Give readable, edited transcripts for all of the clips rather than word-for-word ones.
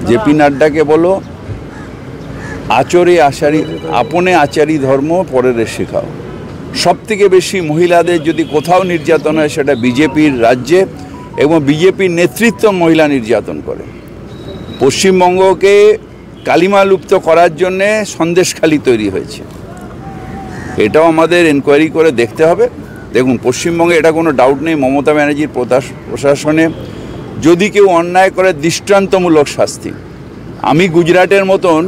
JP নাড্ডাকে বলো আচরে আচারি আপনে আচারি ধর্ম পরের শেখাও। সব থেকে বেশি মহিলাদের যদি কোথাও নির্যাতন হয় সেটা বিজেপির রাজ্যে, এবং বিজেপির নেতৃত্ব মহিলা নির্যাতন করে। পশ্চিমবঙ্গকে কালিমালুপ্ত করার জন্যে সন্দেশখালি তৈরি হয়েছে, এটাও আমাদের এনকোয়ারি করে দেখতে হবে। দেখুন, পশ্চিমবঙ্গে এটা কোনো ডাউট নেই, মমতা ব্যানার্জির প্রশাসনে যদি কেউ অন্যায় করে দৃষ্টান্তমূলক শাস্তি। আমি গুজরাটের মতন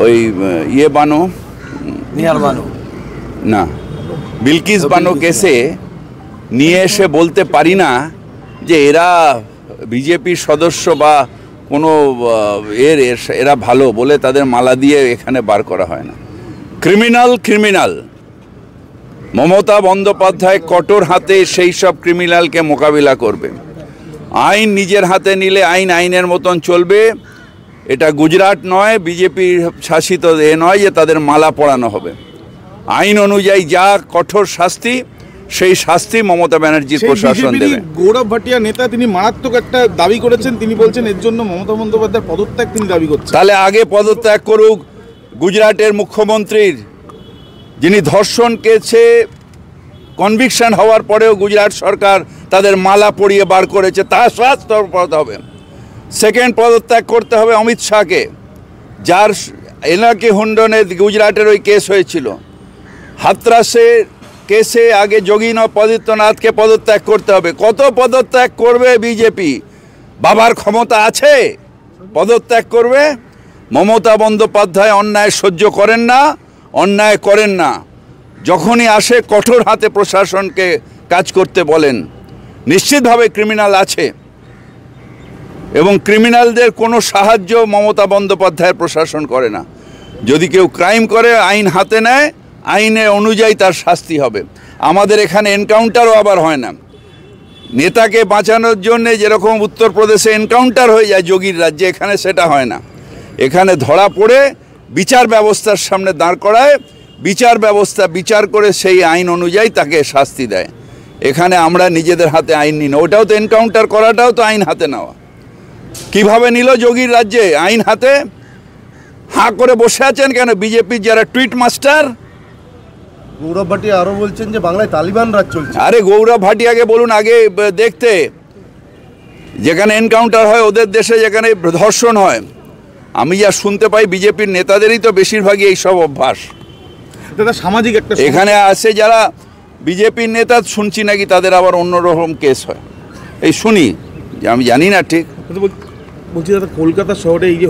ওই না বিলকিস বানো কেসে নিয়ে এসে বলতে পারি না যে এরা বিজেপির সদস্য বা কোনো এরা ভালো বলে তাদের মালা দিয়ে এখানে বার করা হয় না। ক্রিমিনাল মমতা বন্দ্যোপাধ্যায় কঠোর হাতে সেই সব ক্রিমিনালকে মোকাবিলা করবে। আইন নিজের হাতে নিলে আইনের মতন চলবে। এটা গুজরাট নয়, বিজেপির শাসিত নয় যে তাদের মালা পরানো হবে। আইন অনুযায়ী যা কঠোর শাস্তি, সেই শাস্তি মমতা ব্যানার্জির প্রশাসন দেবে। গৌরব ভাটিয়া নেতা, তিনি মারাত্মক একটা দাবি করেছেন। তিনি বলছেন এর জন্য মমতা বন্দ্যোপাধ্যায়ের পদত্যাগ তিনি দাবি করছেন। তাহলে আগে পদত্যাগ করুক গুজরাটের মুখ্যমন্ত্রীর, যিনি ধর্ষণ কেসে কনভিকশন হওয়ার পরেও গুজরাট সরকার তাদের মালা পরিয়ে বার করেছে, তার শাস্তি হবে। সেকেন্ড, পদত্যাগ করতে হবে অমিত শাহকে, যার এলাকি হুন্ডনে গুজরাটের ওই কেস হয়েছিল। হাতরাসের কেসে আগে যোগীনাথকে পদত্যাগ করতে হবে। কত পদত্যাগ করবে বিজেপি? বাবার ক্ষমতা আছে, পদত্যাগ করবে। মমতা বন্দ্যোপাধ্যায় অন্যায় সহ্য করেন না, অন্যায় করেন না। যখনই আসে কঠোর হাতে প্রশাসনকে কাজ করতে বলেন। নিশ্চিতভাবে ক্রিমিনাল আছে, এবং ক্রিমিনালদের কোনো সাহায্য মমতা বন্দ্যোপাধ্যায়ের প্রশাসন করে না। যদি কেউ ক্রাইম করে আইন হাতে নেয়, আইনে অনুযায়ী তার শাস্তি হবে। আমাদের এখানে এনকাউন্টারও আবার হয় না। নেতাকে বাঁচানোর জন্যে যেরকম উত্তরপ্রদেশে এনকাউন্টার হয়ে যায় যোগীর রাজ্যে, এখানে সেটা হয় না। এখানে ধরা পড়ে বিচার ব্যবস্থার সামনে দাঁড় করায়, বিচার ব্যবস্থা বিচার করে সেই আইন অনুযায়ী তাকে শাস্তি দেয়। এখানে আমরা নিজেদের হাতে আইন নিই না। ওটাও তো এনকাউন্টার করাটাও তো আইন হাতে নেওয়া। কিভাবে নিল যোগীর রাজ্যে আইন হাতে? হাঁ করে বসে আছেন কেন বিজেপির যারা টুইট মাস্টার? গৌরব ভাটিয়া আরো বলছেন যে বাংলায় তালিবান রাজ চলছে। আরে গৌরব ভাটিয়াকে বলুন আগে দেখতে, যেখানে এনকাউন্টার হয় ওদের দেশে, যেখানে ধর্ষণ হয়। আমি যা শুনতে পাই বিজেপির নেতাদেরই তো বেশিরভাগই এইসব অভ্যাস। সামাজিক একটা এখানে আসে যারা বিজেপির নেতা, শুনছি নাকি তাদের আবার অন্যরকম কেস হয়। এই শুনি, আমি জানি না ঠিক। বলছি দাদা, কলকাতা শহরে এই যে